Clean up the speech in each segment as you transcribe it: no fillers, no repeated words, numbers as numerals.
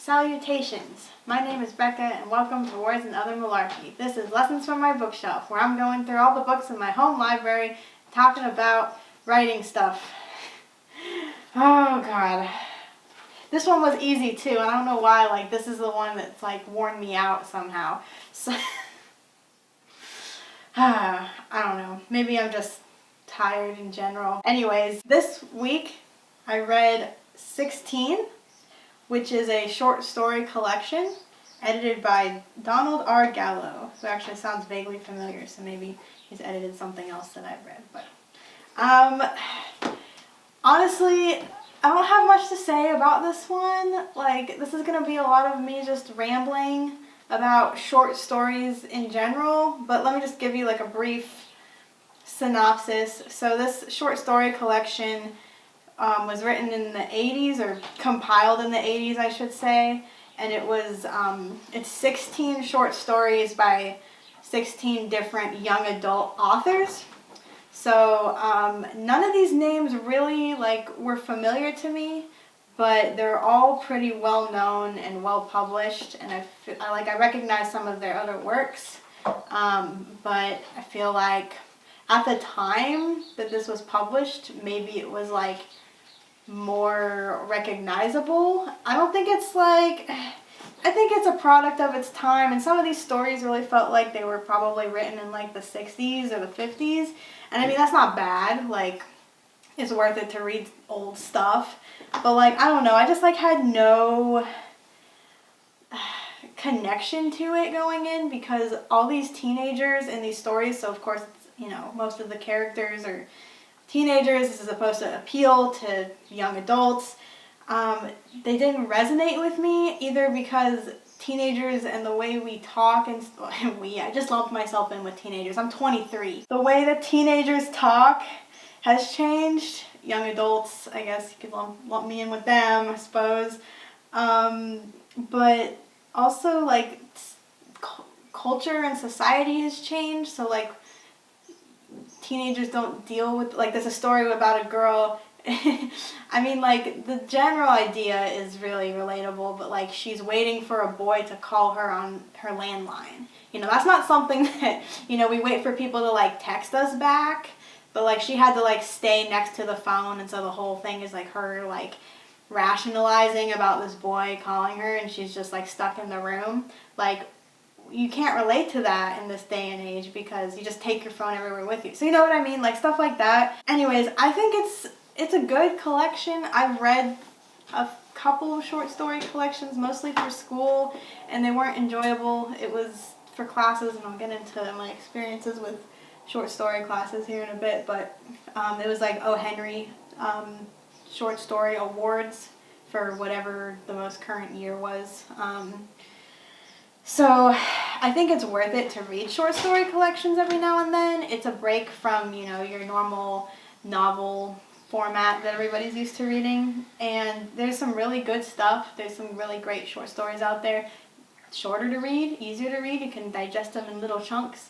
Salutations! My name is Becca and welcome to Words and Other Malarkey. This is Lessons from My Bookshelf, where I'm going through all the books in my home library talking about writing stuff. Oh god. This one was easy too, and I don't know why, this is the one that's worn me out somehow. So I don't know. Maybe I'm just tired in general. Anyways, this week I read 16, which is a short story collection edited by Donald R. Gallo, who actually sounds vaguely familiar, so maybe he's edited something else that I've read. But honestly, I don't have much to say about this one. This is going to be a lot of me just rambling about short stories in general, but let me just give you a brief synopsis. So this short story collection was written in the 80s, or compiled in the 80s, I should say, and it was, it's 16 short stories by 16 different young adult authors. So none of these names really were familiar to me, but they're all pretty well known and well published, and I recognize some of their other works, but I feel like at the time that this was published, maybe it was more recognizable. I don't think it's I think it's a product of its time, and some of these stories really felt like they were probably written in the 60s or the 50s, and I mean that's not bad, it's worth it to read old stuff, but I don't know, I just had no connection to it going in, because all these teenagers in these stories, so of course it's, most of the characters are teenagers. This is supposed to appeal to young adults. They didn't resonate with me either, because teenagers and the way we talk and I just lumped myself in with teenagers. I'm 23. The way that teenagers talk has changed. Young adults, I guess you could lump me in with them, I suppose. But also culture and society has changed. So teenagers don't deal with, there's a story about a girl, I mean, the general idea is really relatable, but, she's waiting for a boy to call her on her landline. That's not something that, we wait for people to, text us back, but, she had to, stay next to the phone, and so the whole thing is, her, rationalizing about this boy calling her, and she's just, stuck in the room. You can't relate to that in this day and age, because you just take your phone everywhere with you. So you know what I mean? Stuff like that. Anyways, I think it's a good collection. I've read a couple of short story collections, mostly for school, and they weren't enjoyable. It was for classes, and I'll get into my experiences with short story classes here in a bit, but it was O. Henry short story awards for whatever the most current year was. So I think it's worth it to read short story collections every now and then. It's a break from, your normal novel format that everybody's used to reading. And there's some really good stuff. There's some really great short stories out there. Shorter to read, easier to read. You can digest them in little chunks,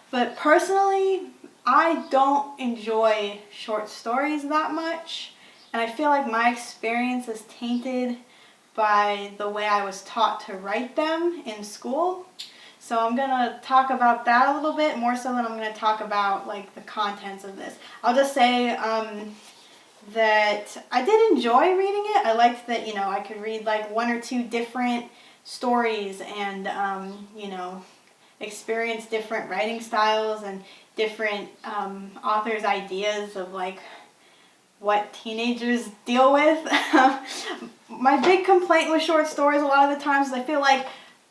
But personally, I don't enjoy short stories that much. And I feel like my experience is tainted by the way I was taught to write them in school. So I'm going to talk about that a little bit, more so than I'm going to talk about the contents of this. I'll just say that I did enjoy reading it. I liked that, I could read one or two different stories and, experience different writing styles and different authors' ideas of what teenagers deal with. My big complaint with short stories a lot of the times is I feel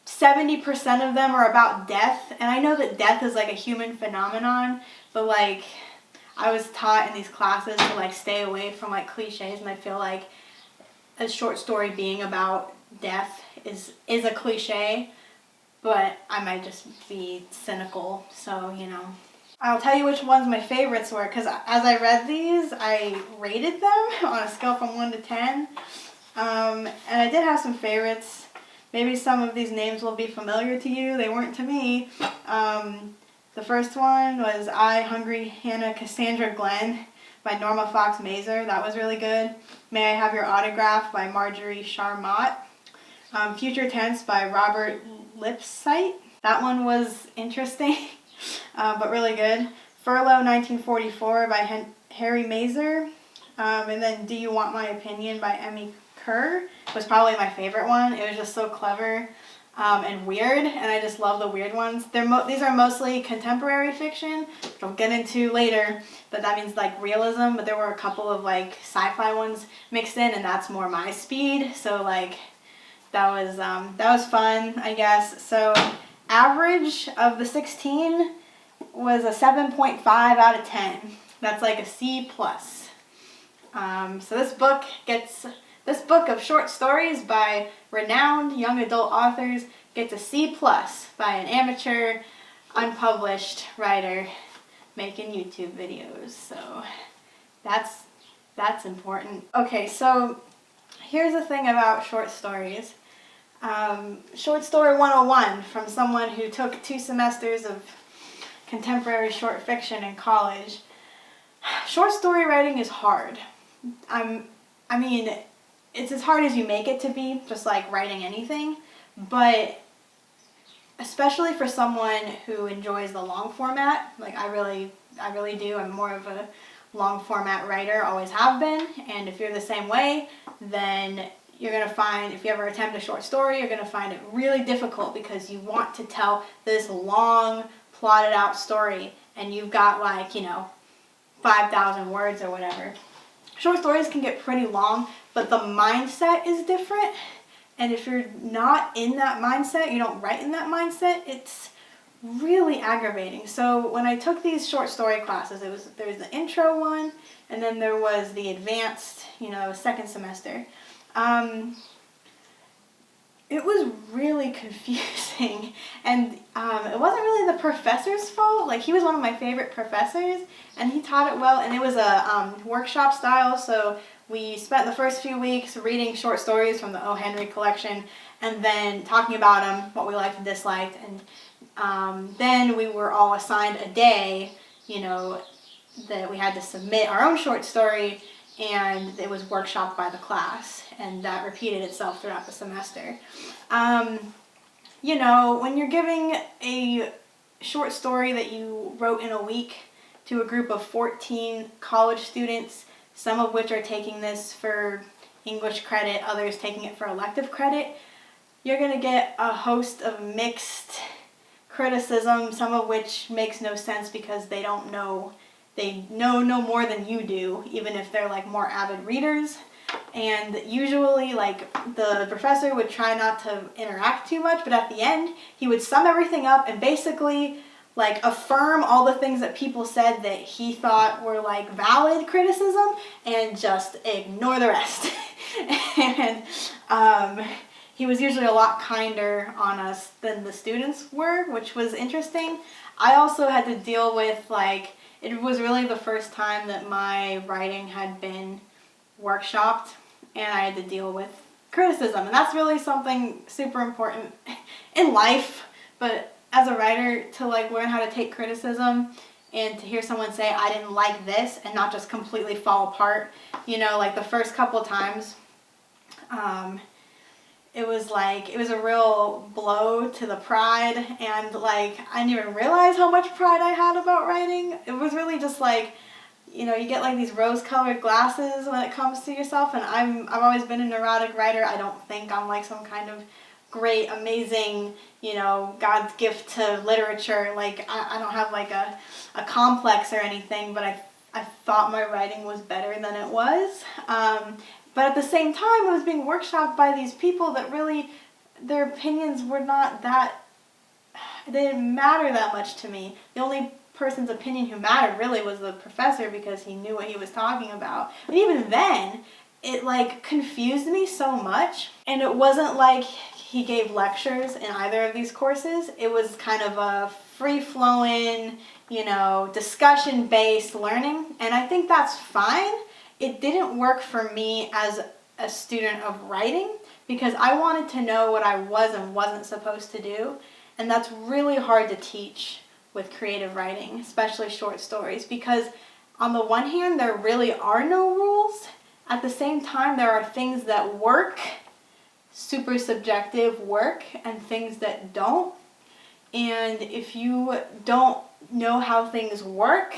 70% of them are about death, and I know that death is a human phenomenon, but I was taught in these classes to stay away from cliches, and I feel a short story being about death is a cliche, but I might just be cynical, so I'll tell you which ones my favorites were, because as I read these, I rated them on a scale from 1 to 10. And I did have some favorites. Maybe some of these names will be familiar to you. They weren't to me. The first one was I, Hungry Hannah Cassandra Glenn by Norma Fox Mazer. That was really good. May I Have Your Autograph by Marjorie Charmot. Future Tense by Robert Lipsyte. That one was interesting, but really good. Furlough 1944 by Harry Mazer. And then Do You Want My Opinion by Emmy Kerr was probably my favorite one. It was just so clever and weird, and I just love the weird ones. These are mostly contemporary fiction, which I'll get into later, but that means like realism, but there were a couple of like sci-fi ones mixed in, and that's more my speed, so like that was fun, I guess. So average of the 16 was a 7.5 out of 10. That's like a C+. So this book of short stories by renowned young adult authors gets a C+ by an amateur, unpublished writer making YouTube videos. So that's important. Okay, so here's the thing about short stories. Short Story 101 from someone who took 2 semesters of contemporary short fiction in college. Short story writing is hard. I mean, it's as hard as you make it to be, just like writing anything, but especially for someone who enjoys the long format, like I really do. I'm more of a long format writer, always have been, and if you're the same way, then you're going to find, if you ever attempt a short story, you're going to find it really difficult because you want to tell this long, plotted out story, and you've got 5,000 words or whatever. Short stories can get pretty long, but the mindset is different, and if you're not in that mindset, you don't write in that mindset, it's really aggravating. So when I took these short story classes, there was the intro one, and then there was the advanced, second semester. It was really confusing, and it wasn't really the professor's fault. Like, he was one of my favorite professors, and he taught it well, and it was a workshop style, so we spent the first few weeks reading short stories from the O. Henry collection, and then talking about them, what we liked and disliked, and then we were all assigned a day, that we had to submit our own short story, and it was workshopped by the class, and that repeated itself throughout the semester. When you're giving a short story that you wrote in a week to a group of 14 college students, some of which are taking this for English credit, others taking it for elective credit, you're going to get a host of mixed criticism, some of which makes no sense because they don't know. They know no more than you do, even if they're more avid readers. And usually the professor would try not to interact too much, but at the end he would sum everything up and basically affirm all the things that people said that he thought were valid criticism and just ignore the rest. And he was usually a lot kinder on us than the students were, which was interesting. I also had to deal with it was really the first time that my writing had been workshopped, and I had to deal with criticism, and that's really something super important in life, but as a writer, to learn how to take criticism and to hear someone say, I didn't like this, and not just completely fall apart, the first couple times, it was a real blow to the pride, and I didn't even realize how much pride I had about writing. It was really just you get these rose-colored glasses when it comes to yourself, and I've always been a neurotic writer. I don't think I'm some kind of great, amazing, God's gift to literature. I don't have a complex or anything, but I thought my writing was better than it was. But at the same time, I was being workshopped by these people that really, their opinions were not they didn't matter that much to me. The only person's opinion who mattered really was the professor, because he knew what he was talking about. But even then, it confused me so much, and it wasn't he gave lectures in either of these courses. It was kind of a free-flowing, discussion-based learning, and I think that's fine. It didn't work for me as a student of writing, because I wanted to know what I was and wasn't supposed to do, and that's really hard to teach with creative writing, especially short stories, because on the one hand, there really are no rules. At the same time, there are things that work, super subjective work, and things that don't. And if you don't know how things work,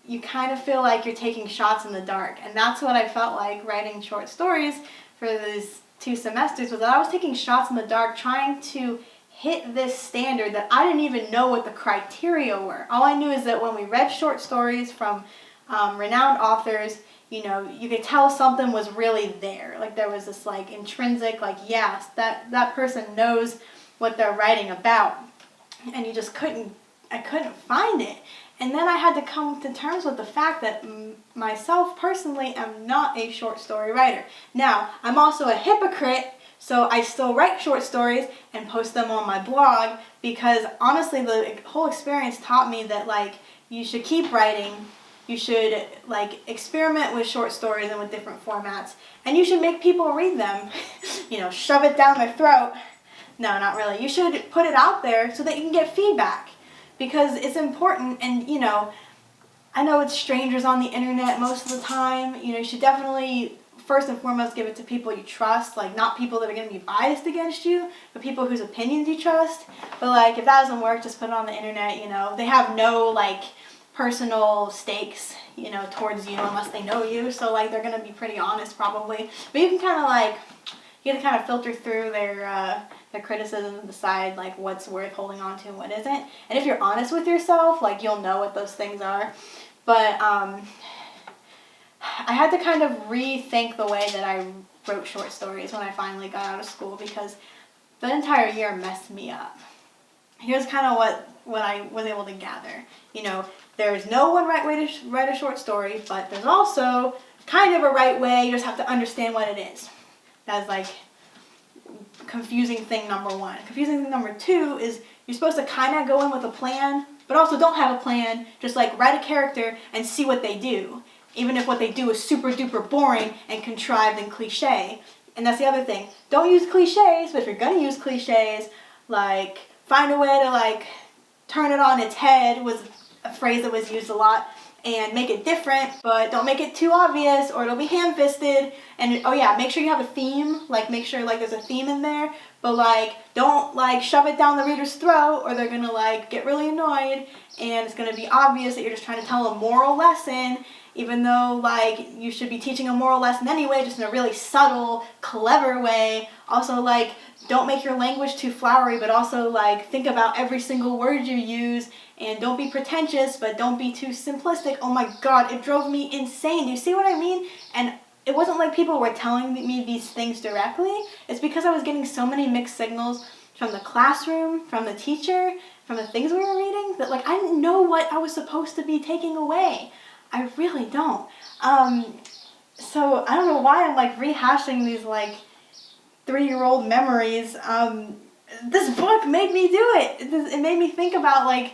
you kind of feel like you're taking shots in the dark. And that's what I felt like writing short stories for these 2 semesters, was that I was taking shots in the dark, trying to hit this standard that I didn't even know what the criteria were. All I knew is that when we read short stories from renowned authors, you know, you could tell something was really there. Like there was this like intrinsic, like, yes, that person knows what they're writing about. And you just I couldn't find it. And then I had to come to terms with the fact that myself personally am not a short story writer. Now, I'm also a hypocrite, so I still write short stories and post them on my blog, because honestly the whole experience taught me that like you should keep writing, you should like experiment with short stories and with different formats, and you should make people read them. You know, shove it down their throat. No, not really. You should put it out there so that you can get feedback, because it's important. And you know, I know it's strangers on the internet most of the time. You know, you should definitely first and foremost give it to people you trust, like not people that are going to be biased against you, but people whose opinions you trust. But like if that doesn't work, just put it on the internet. You know, they have no like personal stakes, you know, towards you unless they know you, so like they're going to be pretty honest probably. But you can kind of like, you get to kind of filter through their criticism and decide like what's worth holding on to and what isn't. And if you're honest with yourself, like you'll know what those things are. But I had to kind of rethink the way that I wrote short stories when I finally got out of school, because that entire year messed me up. Here's kind of what I was able to gather. You know, there's no one right way to write a short story, but there's also kind of a right way. You just have to understand what it is. That's like confusing thing number 1. Confusing thing number 2 is you're supposed to kind of go in with a plan, but also don't have a plan. Just like write a character and see what they do, even if what they do is super duper boring and contrived and cliche. And that's the other thing. Don't use cliches, but if you're gonna use cliches, like find a way to like turn it on its head, was a phrase that was used a lot, and make it different, but don't make it too obvious or it'll be ham-fisted. And oh yeah, make sure you have a theme, like make sure like there's a theme in there, but like don't like shove it down the reader's throat or they're gonna like get really annoyed and it's gonna be obvious that you're just trying to tell a moral lesson, even though like you should be teaching a moral lesson anyway, just in a really subtle, clever way. Also like don't make your language too flowery, but also like think about every single word you use, and don't be pretentious, but don't be too simplistic. Oh my god, it drove me insane. Do you see what I mean? And it wasn't like people were telling me these things directly. It's because I was getting so many mixed signals from the classroom, from the teacher, from the things we were reading, that like I didn't know what I was supposed to be taking away. I really don't. So I don't know why I'm like rehashing these like 3-year-old memories. This book made me do it. It made me think about like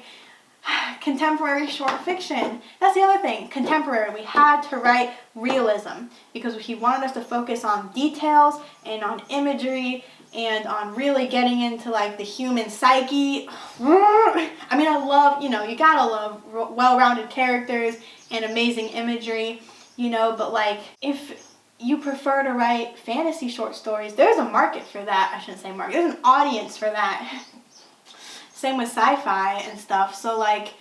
contemporary short fiction. That's the other thing. Contemporary. We had to write realism because he wanted us to focus on details and on imagery and on really getting into like the human psyche. I mean, I love, you know, you gotta love well-rounded characters and amazing imagery, you know, but like if you prefer to write fantasy short stories, there's a market for that. I shouldn't say market. There's an audience for that. Same with sci-fi and stuff. So like,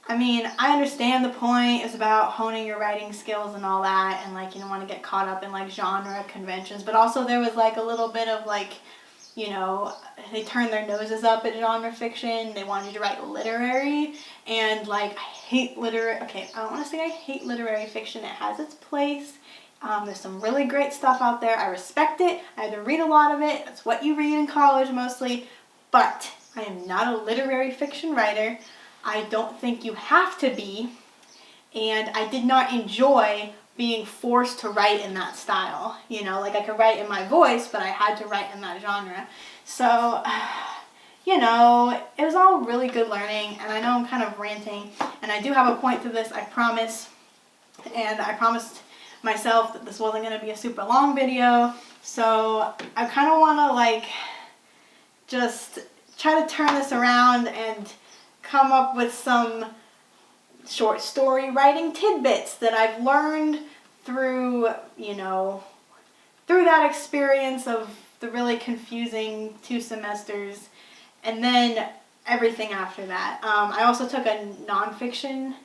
I mean, I understand the point. It's about honing your writing skills and all that, and like you don't want to get caught up in like genre conventions. But also there was like a little bit of like, you know, they turned their noses up at genre fiction. They wanted you to write literary, and like I hate literary. Okay, I don't want to say I hate literary fiction. It has its place. There's some really great stuff out there. I respect it. I had to read a lot of it. That's what you read in college mostly. But I am not a literary fiction writer. I don't think you have to be. And I did not enjoy being forced to write in that style. You know, like I could write in my voice, but I had to write in that genre. So, you know, it was all really good learning. And I know I'm kind of ranting. And I do have a point to this, I promise. And I promised myself that this wasn't going to be a super long video, so I kind of want to like just try to turn this around and come up with some short story writing tidbits that I've learned through, through that experience of the really confusing 2 semesters, and then everything after that. I also took a nonfiction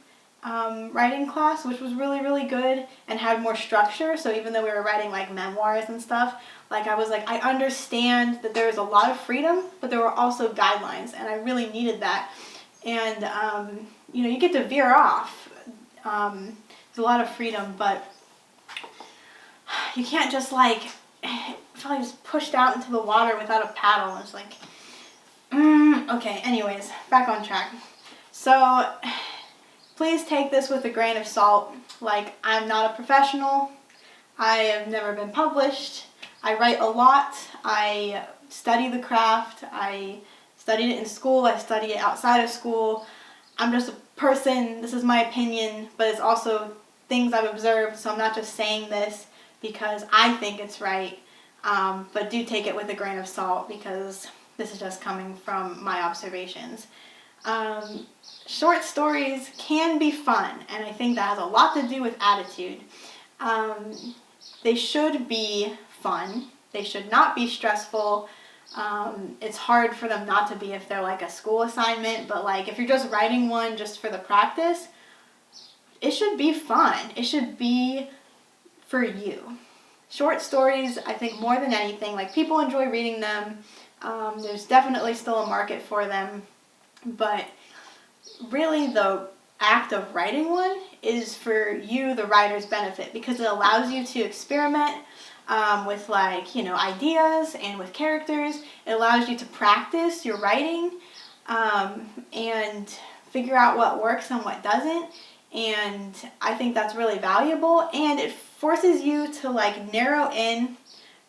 writing class, which was really, really good and had more structure. So even though we were writing like memoirs and stuff, I was like, I understand that there's a lot of freedom, but there were also guidelines, and I really needed that. And, you get to veer off. There's a lot of freedom, but you can't just feel like just pushed out into the water without a paddle. It's like, okay, anyways, back on track. So please take this with a grain of salt. I'm not a professional. I have never been published. I write a lot. I study the craft. I studied it in school. I study it outside of school. I'm just a person. This is my opinion, but it's also things I've observed, so I'm not just saying this because I think it's right, but do take it with a grain of salt because this is just coming from my observations. Short stories can be fun, and I think that has a lot to do with attitude. They should be fun. They should not be stressful. It's hard for them not to be if they're a school assignment, but if you're just writing one just for the practice, it should be fun. It should be for you. Short stories, I think more than anything, people enjoy reading them. There's definitely still a market for them, but really the act of writing one is for you, the writer's benefit, because it allows you to experiment with ideas and with characters. It allows you to practice your writing and figure out what works and what doesn't. And I think that's really valuable, and it forces you to narrow in,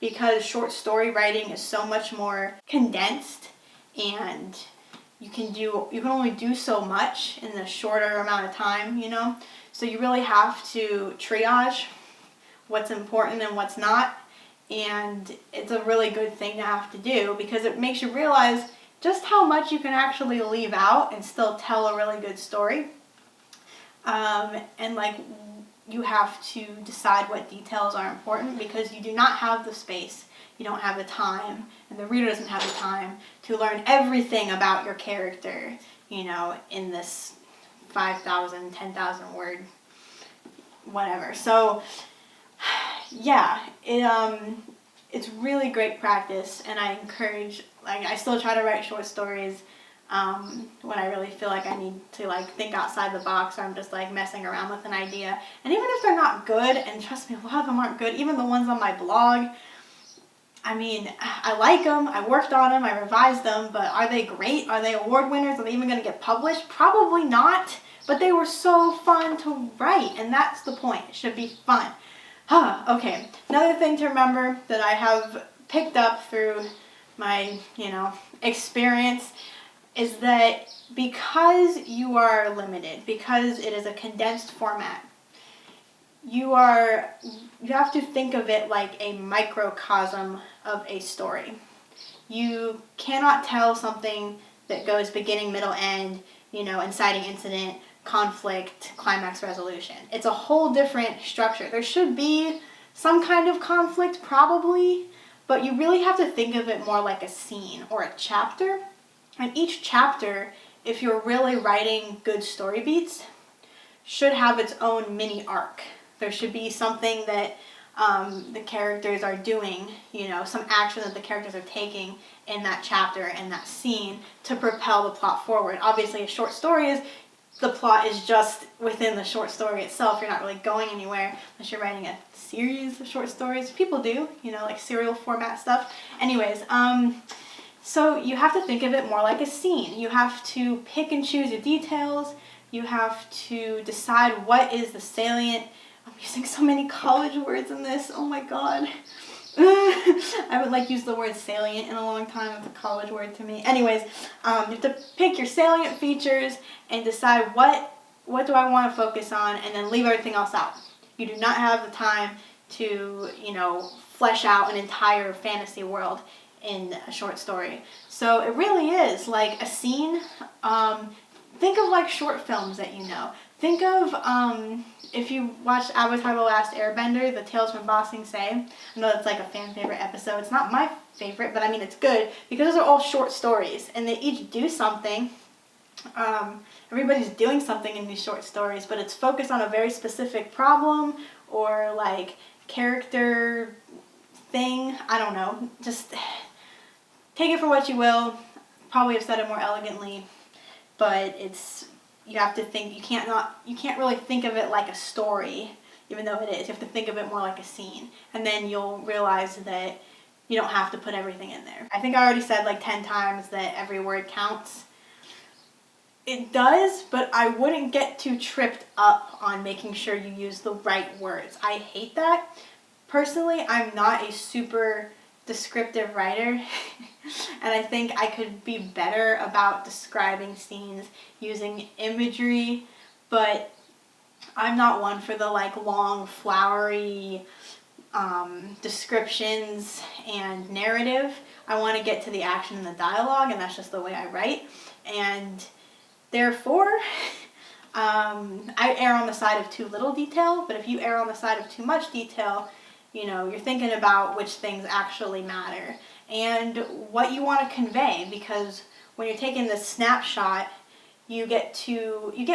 because short story writing is so much more condensed, and you can only do so much in a shorter amount of time, so you really have to triage what's important and what's not. And it's a really good thing to have to do, because it makes you realize just how much you can actually leave out and still tell a really good story. And you have to decide what details are important, because you do not have the space, you don't have the time, and the reader doesn't have the time to learn everything about your character, in this 5,000, 10,000 word, whatever. So yeah, it's really great practice, and I encourage, I still try to write short stories when I really feel like I need to think outside the box, or I'm just messing around with an idea. And even if they're not good, and trust me, a lot of them aren't good, even the ones on my blog, I like them, I worked on them, I revised them, but are they great? Are they award winners? Are they even going to get published? Probably not, but they were so fun to write, and that's the point. It should be fun. Okay, another thing to remember that I have picked up through my, experience is that because you are limited, because it is a condensed format, you have to think of it like a microcosm of a story. You cannot tell something that goes beginning, middle, end, inciting incident, conflict, climax, resolution. It's a whole different structure. There should be some kind of conflict, probably, but you really have to think of it more like a scene or a chapter. And each chapter, if you're really writing good story beats, should have its own mini arc. There should be something that the characters are doing, some action that the characters are taking in that chapter and that scene to propel the plot forward. Obviously, a short story is, the plot is just within the short story itself. You're not really going anywhere unless you're writing a series of short stories. People do, serial format stuff. Anyways, so you have to think of it more like a scene. You have to pick and choose your details. You have to decide what is the salient. I'm using so many college words in this. Oh my god. I haven't used the word salient in a long time. It's a college word to me. Anyways, you have to pick your salient features and decide what do I want to focus on, and then leave everything else out. You do not have the time to, flesh out an entire fantasy world in a short story. So it really is like a scene. Think of short films that Think of, if you watched Avatar The Last Airbender, the Tales from Ba Sing Se. I know it's like a fan favorite episode. It's not my favorite, but I mean it's good because those are all short stories and they each do something. Everybody's doing something in these short stories, but it's focused on a very specific problem or like character thing. I don't know. Just take it for what you will. Probably have said it more elegantly, but you have to think, you can't really think of it like a story, even though it is. You have to think of it more like a scene. And then you'll realize that you don't have to put everything in there. I think I already said like 10 times that every word counts. It does, but I wouldn't get too tripped up on making sure you use the right words. I hate that. Personally, I'm not a super descriptive writer, and I think I could be better about describing scenes using imagery, but I'm not one for the like long, flowery descriptions and narrative. I want to get to the action and the dialogue, and that's just the way I write. And therefore, I err on the side of too little detail, but if you err on the side of too much detail, you know, you're thinking about which things actually matter and what you want to convey, because when you're taking this snapshot, you get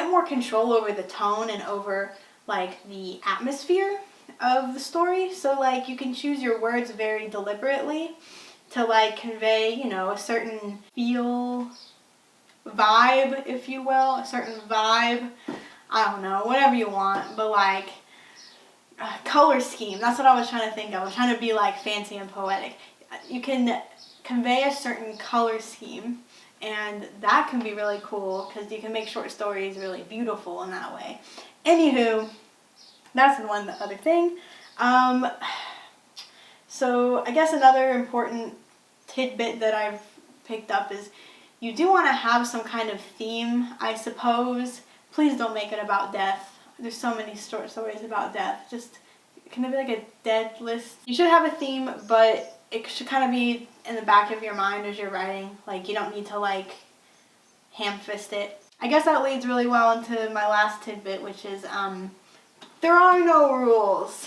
more control over the tone and over like the atmosphere of the story. So like you can choose your words very deliberately to like convey, you know, a certain feel, vibe, if you will, a certain vibe. I don't know, whatever you want, but like color scheme. That's what I was trying to think of. I was trying to be like fancy and poetic. You can convey a certain color scheme, and that can be really cool because you can make short stories really beautiful in that way. Anywho, that's the other thing. So I guess another important tidbit that I've picked up is you do want to have some kind of theme, I suppose. Please don't make it about death. There's so many short stories about death. Just, can it be like a dead list? You should have a theme, but it should kind of be in the back of your mind as you're writing. Like, you don't need to like ham-fist it. I guess that leads really well into my last tidbit, which is there are no rules.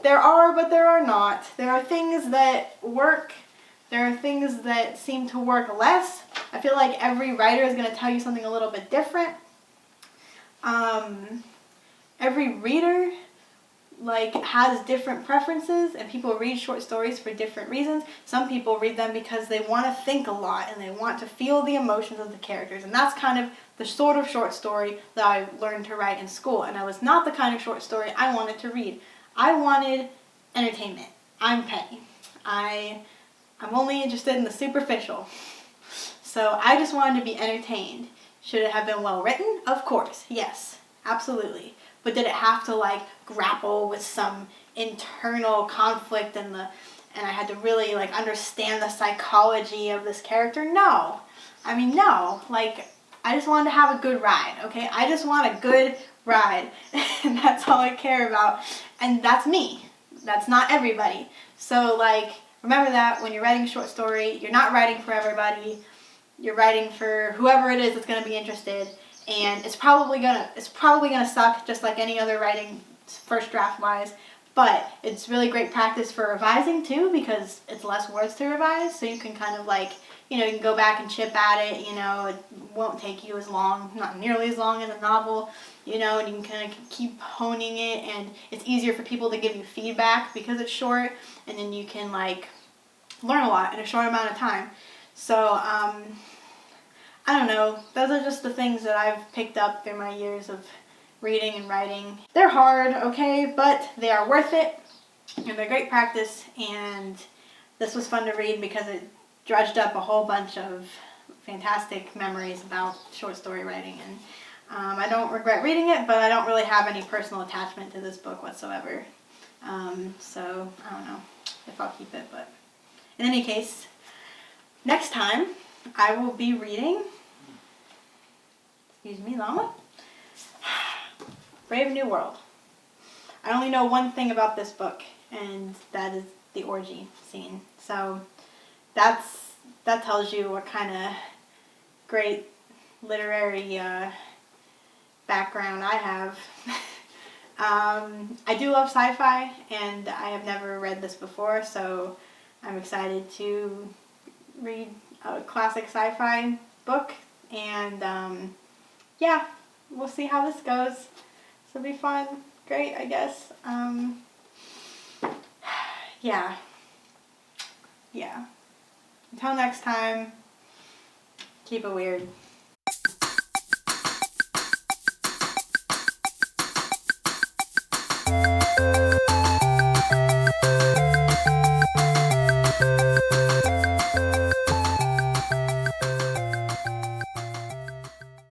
There are, but there are not. There are things that work. There are things that seem to work less. I feel like every writer is going to tell you something a little bit different. Every reader like has different preferences, and people read short stories for different reasons. Some people read them because they want to think a lot and they want to feel the emotions of the characters, and that's kind of the sort of short story that I learned to write in school. And I was not the kind of short story I wanted to read. I wanted entertainment. I'm petty. I'm only interested in the superficial. So I just wanted to be entertained. Should it have been well written? Of course, yes, absolutely. But did it have to like grapple with some internal conflict and I had to really like understand the psychology of this character? No. I mean, no. Like, I just wanted to have a good ride, okay? I just want a good ride. And that's all I care about. And that's me. That's not everybody. So like, remember that when you're writing a short story, you're not writing for everybody. You're writing for whoever it is that's going to be interested, and it's probably gonna suck just like any other writing first draft wise, but it's really great practice for revising too, because it's less words to revise, so you can kind of like, you know, you can go back and chip at it, you know, it won't take you as long, not nearly as long as a novel, you know, and you can kind of keep honing it, and it's easier for people to give you feedback because it's short, and then you can like learn a lot in a short amount of time. So, I don't know, those are just the things that I've picked up through my years of reading and writing. They're hard, okay, but they are worth it, and they're great practice, and this was fun to read because it dredged up a whole bunch of fantastic memories about short story writing, and I don't regret reading it, but I don't really have any personal attachment to this book whatsoever. So, I don't know if I'll keep it, but in any case, next time I will be reading, excuse me, llama, Brave New World. I only know one thing about this book, and that is the orgy scene. So that tells you what kind of great literary background I have. I do love sci-fi, and I have never read this before, so I'm excited to read a classic sci-fi book, and yeah, we'll see how this goes. This will be fun. Great, I guess. Yeah. Yeah. Until next time, keep it weird.